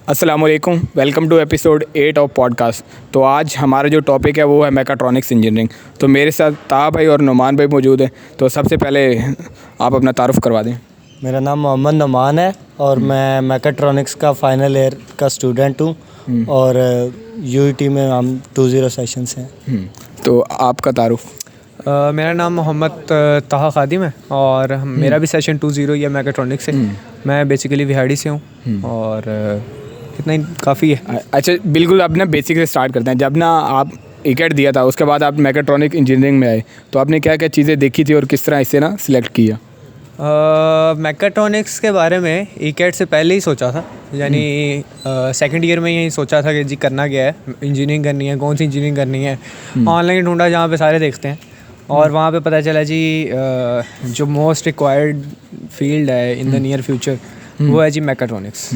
अस्सलामुअलैकुम, welcome to episode 8 of podcast. तो आज हमारा जो टॉपिक है वो है मैकाट्रॉनिक्स इंजीनियरिंग। तो मेरे साथ ताहा भाई और नुमान भाई मौजूद हैं। तो सबसे पहले आप अपना तारुफ करवा दें। मेरा नाम मोहम्मद नुमान है और मैं मैकाट्रॉनिक्स का फाइनल ईयर का स्टूडेंट हूँ और यूईटी में हम 20 सेशंस हैं। तो आपका तारुफ? मेरा नाम मोहम्मद ताहा खादिम है और मेरा भी सेशन 20 या मैकाट्रॉनिक्स है। मैं बेसिकली विहाड़ी से हूँ और इतना ही काफ़ी है। अच्छा, बिल्कुल अब ना बेसिक से स्टार्ट करते हैं। जब ना आप ईकेट दिया था उसके बाद आप मैकाट्रॉनिक इंजीनियरिंग में आए तो आपने क्या क्या चीज़ें देखी थी और किस तरह इसे ना सिलेक्ट किया? मैकाट्रॉनिक्स के बारे में ईकेट से पहले ही सोचा था, यानी सेकंड ईयर में यही सोचा था कि जी करना क्या है, इंजीनियरिंग करनी है, कौन सी इंजीनियरिंग करनी है। ऑनलाइन ढूंढा जहाँ पे सारे देखते हैं और वहाँ पे पता चला जी जो मोस्ट रिक्वायर्ड फील्ड है इन द नियर फ्यूचर वो है जी मैकाट्रॉनिक्स।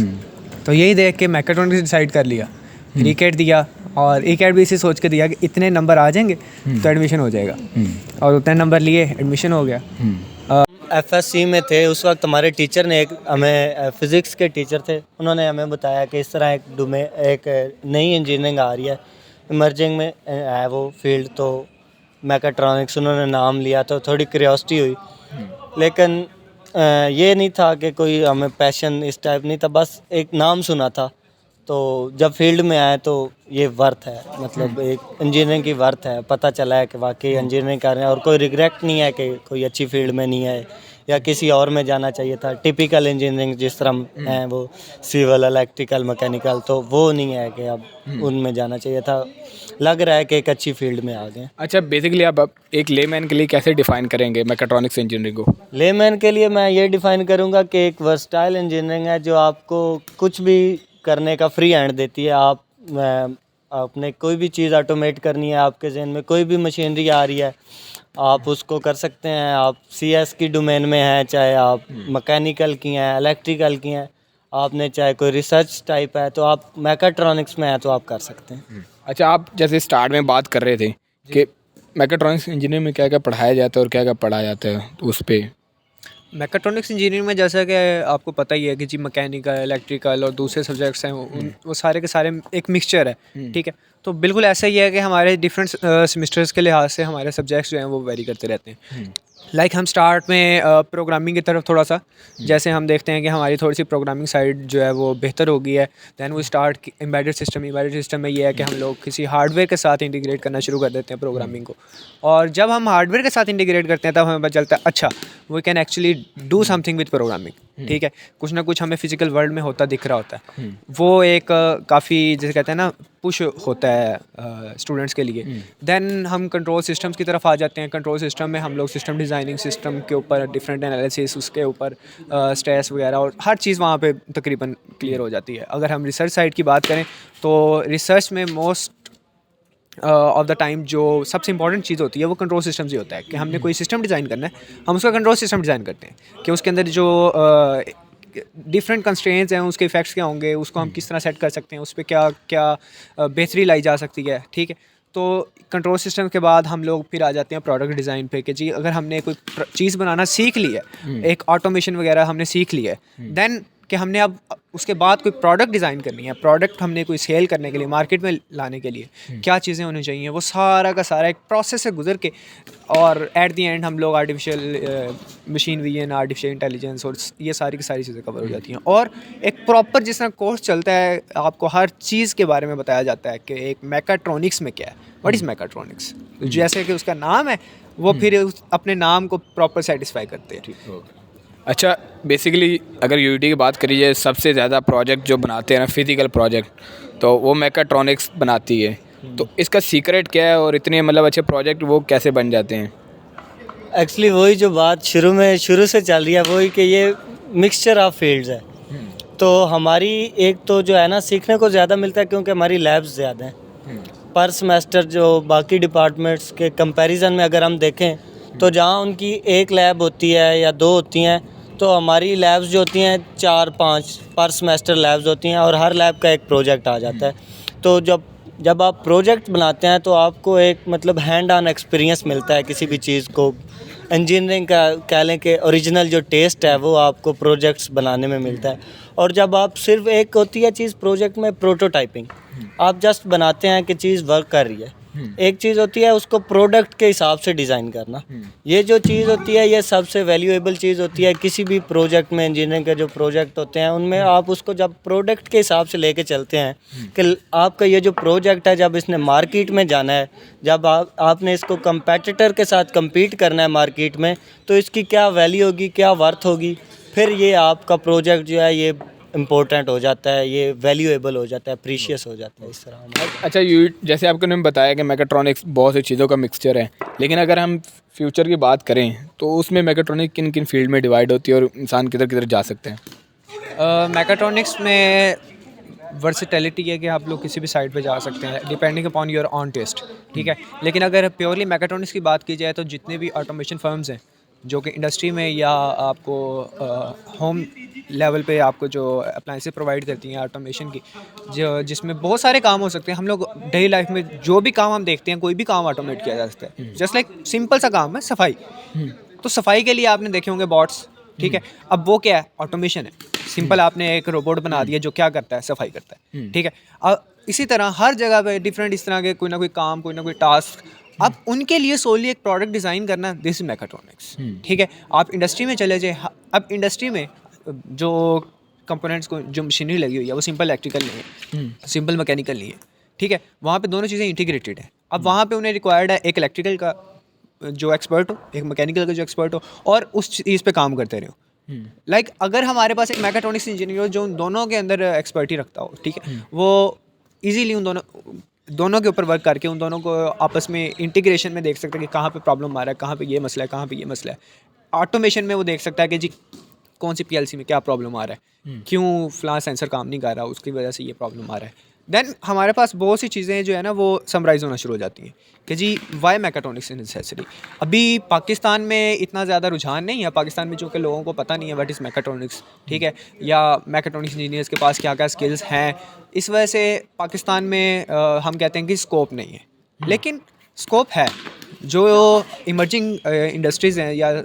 तो यही देख के मैकाट्रॉनिक्स डिसाइड कर लिया, ईकेट दिया और ईकेट भी इसे सोच के दिया कि इतने नंबर आ जाएंगे तो एडमिशन हो जाएगा और उतने नंबर लिए एडमिशन हो गया। एफएससी में थे उस वक्त, हमारे टीचर ने हमें फिज़िक्स के टीचर थे, उन्होंने हमें बताया कि इस तरह एक नई इंजीनियरिंग आ रही है, इमर्जिंग में है वो फील्ड। तो मैकाट्रॉनिक्स उन्होंने नाम लिया तो थोड़ी क्यूरियोसिटी हुई, लेकिन ये नहीं था कि कोई हमें पैशन इस टाइप नहीं था, बस एक नाम सुना था। तो जब फील्ड में आए तो ये वर्थ है, मतलब एक इंजीनियरिंग की वर्थ है, पता चला है कि वाकई इंजीनियरिंग कर रहे हैं और कोई रिग्रेट नहीं है कि कोई अच्छी फील्ड में नहीं है या किसी और में जाना चाहिए था। टिपिकल इंजीनियरिंग जिस तरह हैं वो सिविल, इलेक्ट्रिकल, मैकेनिकल, तो वो नहीं है कि अब उनमें जाना चाहिए था। लग रहा है कि एक अच्छी फील्ड में आ गए। अच्छा, बेसिकली आप अब एक लेमैन के लिए कैसे डिफ़ाइन करेंगे मैकाट्रॉनिक्स इंजीनियरिंग को? लेमैन के लिए मैं ये डिफ़ाइन करूँगा कि एक वर्सटाइल इंजीनियरिंग है जो आपको कुछ भी करने का फ्री हैंड देती है। आपने कोई भी चीज़ ऑटोमेट करनी है, आपके जहन में कोई भी मशीनरी आ रही है आप उसको कर सकते हैं। आप सीएस की डोमेन में हैं, चाहे आप मैकेनिकल की हैं, इलेक्ट्रिकल की हैं, आपने चाहे कोई रिसर्च टाइप है, तो आप मैकाट्रॉनिक्स में हैं तो आप कर सकते हैं। अच्छा, आप जैसे स्टार्ट में बात कर रहे थे कि मैकाट्रॉनिक्स इंजीनियरिंग में क्या क्या पढ़ाया जाता है और क्या क्या पढ़ाया जाता है, तो उस पर मैकाट्रॉनिक्स इंजीनियरिंग में जैसा कि आपको पता ही है कि जी मैकेनिकल, इलेक्ट्रिकल और दूसरे सब्जेक्ट्स हैं वो सारे के सारे एक मिक्सचर है, ठीक है। तो बिल्कुल ऐसा ही है कि हमारे डिफरेंट सेमेस्टर्स के लिहाज से हमारे सब्जेक्ट्स जो हैं वो वेरी करते रहते हैं। लाइक हम स्टार्ट में प्रोग्रामिंग की तरफ थोड़ा सा, जैसे हम देखते हैं कि हमारी थोड़ी सी प्रोग्रामिंग साइड जो है वो बेहतर हो गई है। दैन वो स्टार्ट एम्बेडेड सिस्टम में ये है कि हम लोग किसी हार्डवेयर के साथ इंटीग्रेट करना शुरू कर देते हैं प्रोग्रामिंग को। और जब हम हार्डवेयर के साथ इंटीग्रेट करते हैं तब हमें पता चलता है अच्छा we can actually do something with programming, ठीक है। कुछ ना कुछ हमें फिजिकल वर्ल्ड में होता दिख रहा होता है। वो एक काफ़ी जैसे कहते हैं ना पुश होता है स्टूडेंट्स के लिए। देन हम कंट्रोल सिस्टम्स की तरफ आ जाते हैं। कंट्रोल सिस्टम में हम लोग सिस्टम डिज़ाइनिंग, सिस्टम के ऊपर डिफरेंट एनालिसिस, उसके ऊपर स्ट्रेस वगैरह और हर चीज़ वहाँ पे तकरीबन क्लियर हो जाती है। अगर हम रिसर्च साइड की बात करें तो रिसर्च में मोस्ट ऑफ द टाइम जो सबसे इंपॉर्टेंट चीज़ होती है वो कंट्रोल सिस्टम ही होता है कि हमने कोई सिस्टम डिज़ाइन करना है, हम उसका कंट्रोल सिस्टम डिज़ाइन करते हैं कि उसके अंदर जो डिफरेंट कंस्ट्रेंट्स हैं उसके इफेक्ट्स क्या होंगे, उसको हम किस तरह सेट कर सकते हैं, उस पर क्या क्या बेहतरी लाई जा सकती है, ठीक है। तो कंट्रोल सिस्टम के बाद हम लोग फिर आ जाते हैं प्रोडक्ट डिज़ाइन पे कि जी अगर हमने कोई चीज़ बनाना सीख ली है, एक ऑटोमेशन वगैरह हमने सीख लिया है, देन कि हमने अब उसके बाद कोई प्रोडक्ट डिज़ाइन करनी है, प्रोडक्ट हमने कोई सेल करने के लिए, मार्केट में लाने के लिए क्या चीज़ें होनी चाहिए, वो सारा का सारा एक प्रोसेस से गुजर के और एट दी एंड हम लोग artificial machine vision, artificial intelligence और ये सारी की सारी चीज़ें कवर हो जाती हैं। और एक प्रॉपर जिस तरह कोर्स चलता है आपको हर चीज़ के बारे में बताया जाता है कि एक मैकाट्रॉनिक्स में क्या है, व्हाट इज़ मैकाट्रॉनिक्स। जैसे कि उसका नाम है वो फिर अपने नाम को प्रॉपर सेटिस्फाई करते हैं। अच्छा, बेसिकली अगर यूईटी की बात करी जाए सबसे ज़्यादा प्रोजेक्ट जो बनाते हैं ना फिज़िकल प्रोजेक्ट, तो वो मैकाट्रॉनिक्स बनाती है। तो इसका सीक्रेट क्या है और इतने मतलब अच्छे प्रोजेक्ट वो कैसे बन जाते हैं? एक्चुअली वही जो बात शुरू से चल रही है वही कि ये मिक्सचर ऑफ फील्ड्स है। तो हमारी एक तो जो है ना सीखने को ज़्यादा मिलता है क्योंकि हमारी लैब्स ज़्यादा हैं पर सेमेस्टर। जो बाकी डिपार्टमेंट्स के कंपैरिजन में अगर हम देखें तो जहाँ उनकी एक लैब होती है या दो होती हैं, तो हमारी लैब्स जो होती हैं 4-5 पर सेमेस्टर लैब्स होती हैं और हर लैब का एक प्रोजेक्ट आ जाता है। तो जब आप प्रोजेक्ट बनाते हैं तो आपको एक मतलब हैंड ऑन एक्सपीरियंस मिलता है किसी भी चीज़ को। इंजीनियरिंग का कह लें कि ओरिजिनल जो टेस्ट है वो आपको प्रोजेक्ट्स बनाने में मिलता है। और जब आप सिर्फ एक होती है चीज़ प्रोजेक्ट में प्रोटोटाइपिंग, आप जस्ट बनाते हैं कि चीज़ वर्क कर रही है। एक चीज़ होती है उसको प्रोडक्ट के हिसाब से डिज़ाइन करना। ये जो चीज़ होती है ये सबसे वैल्यूएबल चीज़ होती है किसी भी प्रोजेक्ट में। इंजीनियरिंग के जो प्रोजेक्ट होते हैं उनमें आप उसको जब प्रोडक्ट के हिसाब से लेके चलते हैं कि आपका ये जो प्रोजेक्ट है जब इसने मार्केट में जाना है, जब आपने इसको कंपेटिटर के साथ compete करना है मार्केट में, तो इसकी क्या वैल्यू होगी, क्या वर्थ होगी, फिर ये आपका प्रोजेक्ट जो है ये इम्पोर्टेंट हो जाता है, ये वैल्यूएबल हो जाता है, प्रीशियस हो जाता है इस तरह। अच्छा, यू जैसे आपको ने बताया कि मैकेट्रॉनिक्स बहुत सी चीज़ों का मिक्सचर है, लेकिन अगर हम फ्यूचर की बात करें तो उसमें मैकेट्रॉनिक किन किन फील्ड में डिवाइड होती है और इंसान किधर किधर जा सकते हैं? मैकाट्रॉनिक्स में वर्सिटैलिटी है कि आप लोग किसी भी साइड पे जा सकते हैं depending upon your own taste, ठीक है। लेकिन अगर प्योरली मैकाट्रॉनिक्स की बात की जाए तो जितने भी ऑटोमेशन फर्म्स हैं जो कि इंडस्ट्री में या आपको होम लेवल पे आपको जो अप्लाइंसेस प्रोवाइड करती हैं ऑटोमेशन की, जो जिसमें बहुत सारे काम हो सकते हैं। हम लोग डेली लाइफ में जो भी काम हम देखते हैं, कोई भी काम ऑटोमेट किया जा सकता है। जस्ट लाइक सिंपल सा काम है सफाई, तो सफाई के लिए आपने देखे होंगे बॉट्स, ठीक है। अब वो क्या है, ऑटोमेशन है। सिंपल आपने एक रोबोट बना दिया जो क्या करता है, सफाई करता है, ठीक है। अब इसी तरह हर जगह पे डिफरेंट इस तरह के कोई ना कोई काम, कोई ना कोई टास्क, अब उनके लिए सोली एक प्रोडक्ट डिज़ाइन करना, दिस इज मैकाट्रॉनिक्स, ठीक है। आप इंडस्ट्री में चले जाए, अब इंडस्ट्री में जो कंपोनेंट्स को जो मशीनरी लगी हुई है वो सिंपल इलेक्ट्रिकल नहीं है, सिंपल मैकेनिकल नहीं है, ठीक है। वहाँ पे दोनों चीज़ें इंटीग्रेटेड है। अब वहाँ पे उन्हें रिक्वायर्ड है एक इलेक्ट्रिकल का जो एक्सपर्ट हो, एक मैकेनिकल का जो एक्सपर्ट हो, और उस चीज़ पे काम करते रहो। लाइक अगर हमारे पास एक मैकाट्रॉनिक्स इंजीनियर हो जो उन दोनों के अंदर एक्सपर्टी रखता हो, ठीक है, वो इजीली उन दोनों के ऊपर वर्क करके उन दोनों को आपस में इंटीग्रेशन में देख सकते हैं कि कहाँ पे प्रॉब्लम आ रहा है, कहाँ पे ये मसला है, कहाँ पे ये मसला है। ऑटोमेशन में वो देख सकता है कि जी कौन सी पीएलसी में क्या प्रॉब्लम आ रहा है, क्यों फलां सेंसर काम नहीं कर रहा, उसकी वजह से ये प्रॉब्लम आ रहा है। देन हमारे पास बहुत सी चीज़ें जो है ना वो समराइज़ होना शुरू हो जाती हैं कि जी वाई मैकाट्रॉनिक्स इज नेसेसरी। अभी पाकिस्तान में इतना ज़्यादा रुझान नहीं है, पाकिस्तान में जो कि लोगों को पता नहीं है व्हाट इज़ मैकाट्रॉनिक्स, ठीक है, या मैकाट्रॉनिक्स इंजीनियर्स के पास क्या क्या स्किल्स हैं। इस वजह से पाकिस्तान में हम कहते हैं कि स्कोप नहीं है, लेकिन स्कोप है। जो इमर्जिंग इंडस्ट्रीज़ हैं या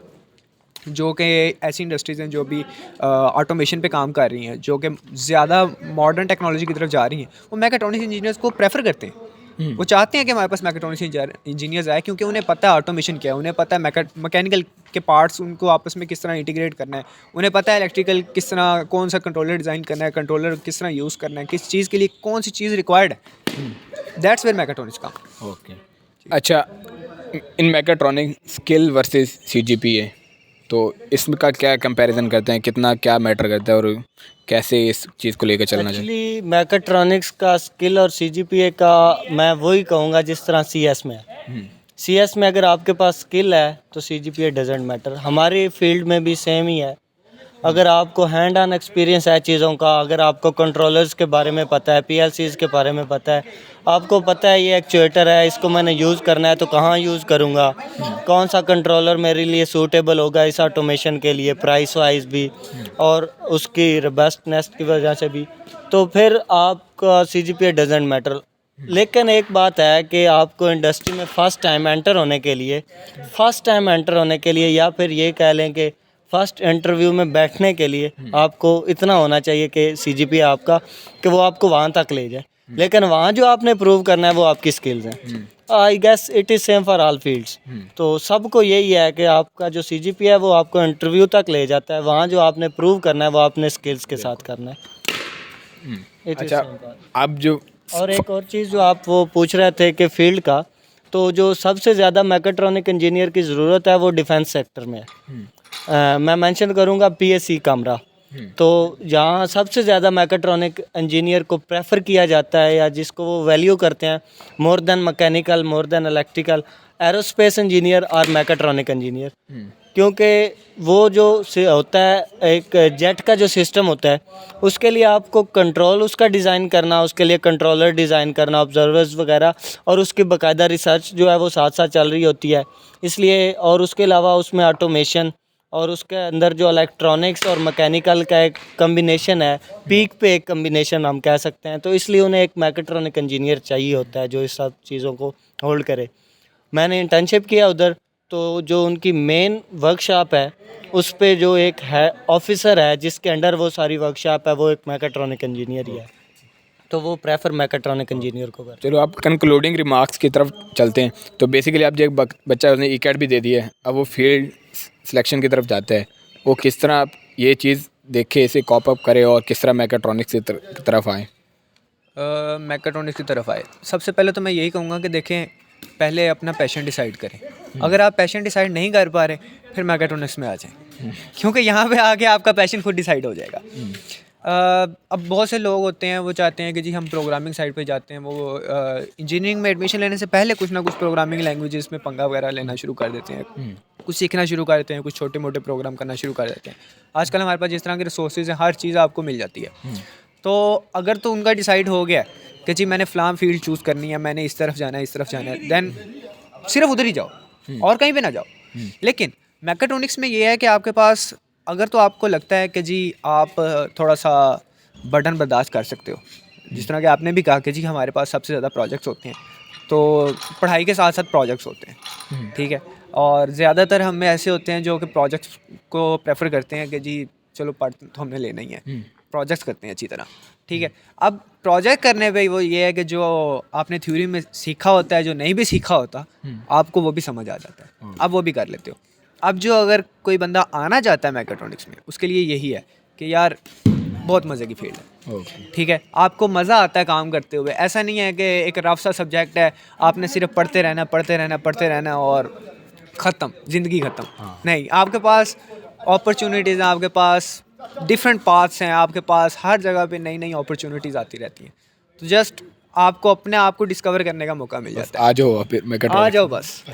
जो कि ऐसी इंडस्ट्रीज़ हैं जो भी ऑटोमेशन पे काम कर रही हैं, जो कि ज़्यादा मॉडर्न टेक्नोलॉजी की तरफ जा रही हैं, वो मैकाट्रॉनिक्स इंजीनियर्स को प्रेफर करते हैं। वो चाहते हैं कि हमारे पास मैकाट्रॉनिक्स इंजीनियर्स आए, क्योंकि उन्हें पता है ऑटोमेशन क्या है, उन्हें पता है मैकेनिकल के पार्ट्स उनको आपस में किस तरह इंटीग्रेट करना है, उन्हें पता है इलेक्ट्रिकल किस तरह, कौन सा कंट्रोलर डिज़ाइन करना है, कंट्रोलर किस तरह यूज़ करना है, किस चीज़ के लिए कौन सी चीज़ रिक्वायर्ड है। दैट्स वेयर मैकाट्रॉनिक्स का। ओके, अच्छा, इन मैकाट्रॉनिक स्किल वर्सेस सीजीपीए, तो इसमें का क्या कंपैरिजन करते हैं, कितना क्या मैटर करता है और कैसे इस चीज़ को लेकर चलना चाहिए? एक्चुअली मैकाट्रॉनिक्स का स्किल और सीजीपीए का मैं वही कहूँगा जिस तरह सीएस में है। सीएस में अगर आपके पास स्किल है तो सीजीपीए डजेंट मैटर। हमारी फील्ड में भी सेम ही है। अगर आपको हैंड ऑन एक्सपीरियंस है चीज़ों का, अगर आपको कंट्रोलर्स के बारे में पता है, पीएलसीज़ के बारे में पता है, आपको पता है ये एक्चुएटर है, इसको मैंने यूज़ करना है तो कहाँ यूज़ करूँगा, कौन सा कंट्रोलर मेरे लिए सूटेबल होगा इस ऑटोमेशन के लिए, प्राइस वाइज भी और उसकी रोबस्टनेस की वजह से भी, तो फिर आपका सीजीपीए डजेंट मैटर। लेकिन एक बात है कि आपको इंडस्ट्री में फ़र्स्ट टाइम एंटर होने के लिए या फिर ये कह लें कि फर्स्ट इंटरव्यू में बैठने के लिए आपको इतना होना चाहिए कि सीजीपीए आपका कि वो आपको वहाँ तक ले जाए। लेकिन वहाँ जो आपने प्रूव करना है वो आपकी स्किल्स हैं। I guess it is same for all fields. तो सबको यही है कि आपका जो सीजीपीए है वो आपको इंटरव्यू तक ले जाता है, वहाँ जो आपने प्रूव करना है वो आपने स्किल्स के साथ करना है। अच्छा, आप जो और एक और चीज़ जो आप वो पूछ रहे थे कि फील्ड का, तो जो सबसे ज़्यादा मैकाट्रॉनिक इंजीनियर की ज़रूरत है वो डिफेंस सेक्टर में है। मैं मेंशन करूंगा पीएससी कैमरा, तो जहाँ सबसे ज़्यादा मैकाट्रॉनिक इंजीनियर को प्रेफर किया जाता है या जिसको वो वैल्यू करते हैं more than mechanical, more than electrical, aerospace engineer और मैकाट्रॉनिक इंजीनियर। क्योंकि वो जो होता है एक जेट का जो सिस्टम होता है उसके लिए आपको कंट्रोल उसका डिज़ाइन करना, उसके लिए कंट्रोलर डिज़ाइन करना, ऑब्जर्वर्स वगैरह, और उसकी बाकायदा रिसर्च जो है वो साथ साथ चल रही होती है। इसलिए और उसके अलावा उसमें ऑटोमेशन और उसके अंदर जो इलेक्ट्रॉनिक्स और मैकेनिकल का एक कम्बिनेशन है, पीक पे एक कम्बिनेशन हम कह सकते हैं, तो इसलिए उन्हें एक मैकाट्रॉनिक इंजीनियर चाहिए होता है जो इस सब चीज़ों को होल्ड करे। मैंने इंटर्नशिप किया उधर, तो जो उनकी मेन वर्कशॉप है उस पे जो एक है ऑफिसर है जिसके अंडर वो सारी वर्कशॉप है, वो एक मैकेट्रॉनिक इंजीनियर ही है, तो वो प्रेफर मैकेट्रॉनिक इंजीनियर को कर। चलो आप कंक्लूडिंग रिमार्क्स की तरफ चलते हैं। तो बेसिकली आप जो एक बच्चा उसने ई-कैट भी दे दिया है, अब वो फील्ड सिलेक्शन की तरफ जाता है, वो किस तरह आप ये चीज़ देखे इसे कॉप अप करे और किस तरह मैकेट्रॉनिक्स की तरफ आए? मैकेट्रॉनिक्स की तरफ आए, सबसे पहले तो मैं यही कहूँगा कि देखें, पहले अपना पैशन डिसाइड करें। अगर आप पैशन डिसाइड नहीं कर पा रहे, फिर मैकेट्रॉनिक्स में आ जाएं, क्योंकि यहाँ पे आके आपका पैशन खुद डिसाइड हो जाएगा। अब बहुत से लोग होते हैं वो चाहते हैं कि जी हम प्रोग्रामिंग साइड पे जाते हैं, वो इंजीनियरिंग में एडमिशन लेने से पहले कुछ ना कुछ प्रोग्रामिंग लैंग्वेजेस में पंगा वगैरह लेना शुरू कर देते हैं, कुछ सीखना शुरू कर देते हैं, कुछ छोटे मोटे प्रोग्राम करना शुरू कर देते हैं। आजकल हमारे पास जिस तरह के रिसोर्सेज हैं, हर चीज़ आपको मिल जाती है। तो अगर तो उनका डिसाइड हो गया कि जी मैंने फ़लाँ फील्ड चूज़ करनी है, मैंने इस तरफ जाना है, इस तरफ जाना है, देन सिर्फ उधर ही जाओ और कहीं पे ना जाओ। लेकिन मैकेट्रॉनिक्स में ये है कि आपके पास अगर तो आपको लगता है कि जी आप थोड़ा सा बर्डन बर्दाश्त कर सकते हो, जिस तरह कि आपने भी कहा कि जी हमारे पास सबसे ज़्यादा प्रोजेक्ट्स होते हैं, तो पढ़ाई के साथ साथ प्रोजेक्ट्स होते हैं, ठीक है। और ज़्यादातर हम में ऐसे होते हैं जो कि प्रोजेक्ट्स को प्रेफर करते हैं कि जी चलो पढ़ तो हमने लेना ही है, प्रोजेक्ट्स करते हैं अच्छी तरह, ठीक है। अब प्रोजेक्ट करने पे वो ये है कि जो आपने थ्योरी में सीखा होता है, जो नहीं भी सीखा होता, आपको वो भी समझ आ जाता है, आप वो भी कर लेते हो। अब जो अगर कोई बंदा आना चाहता है मैकेट्रॉनिक्स में, उसके लिए यही है कि यार बहुत मज़े की फील्ड है, ठीक है, आपको मज़ा आता है काम करते हुए। ऐसा नहीं है कि एक रफ सा सब्जेक्ट है, आपने सिर्फ पढ़ते रहना और ख़त्म, ज़िंदगी ख़त्म। नहीं, आपके पास अपॉर्चुनिटीज़ हैं, आपके पास डिफरेंट पाथ्स हैं, आपके पास हर जगह पे नई नई अपॉर्चुनिटीज़ आती रहती हैं। तो जस्ट आपको अपने आप को डिस्कवर करने का मौका मिल जाता है। आ जाओ फिर आ मैकेट्रॉनिक्स। जाओ बस।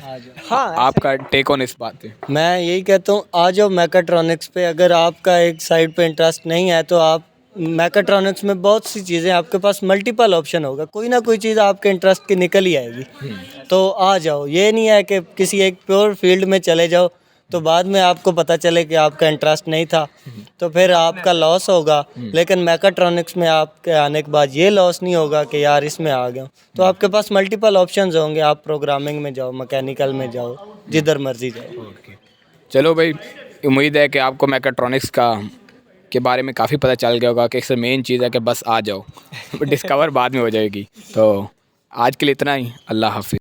हाँ, आपका टेक ऑन इस बात पे? मैं यही कहता हूँ आ जाओ मैकेट्रॉनिक्स पे। अगर आपका एक साइड पे इंटरेस्ट नहीं है तो आप मैकेट्रॉनिक्स में बहुत सी चीज़ें, आपके पास मल्टीपल ऑप्शन होगा, कोई ना कोई चीज़ आपके इंटरेस्ट की निकल ही आएगी। तो आ जाओ, ये नहीं है कि किसी एक प्योर फील्ड में चले जाओ तो बाद में आपको पता चले कि आपका इंटरेस्ट नहीं था, तो फिर आपका लॉस होगा। लेकिन मैकेट्रॉनिक्स में आपके आने के बाद ये लॉस नहीं होगा कि यार इसमें आ गया, तो आपके पास मल्टीपल ऑप्शंस होंगे। आप प्रोग्रामिंग में जाओ, मैकेनिकल में जाओ, जिधर मर्जी जाओ। चलो भाई, उम्मीद है कि आपको मैकेट्रॉनिक्स के बारे में काफ़ी पता चल गया होगा कि इससे मेन चीज़ है कि बस आ जाओ डिस्कवर बाद में हो जाएगी। तो आज के लिए इतना ही। अल्लाह हाफिज़।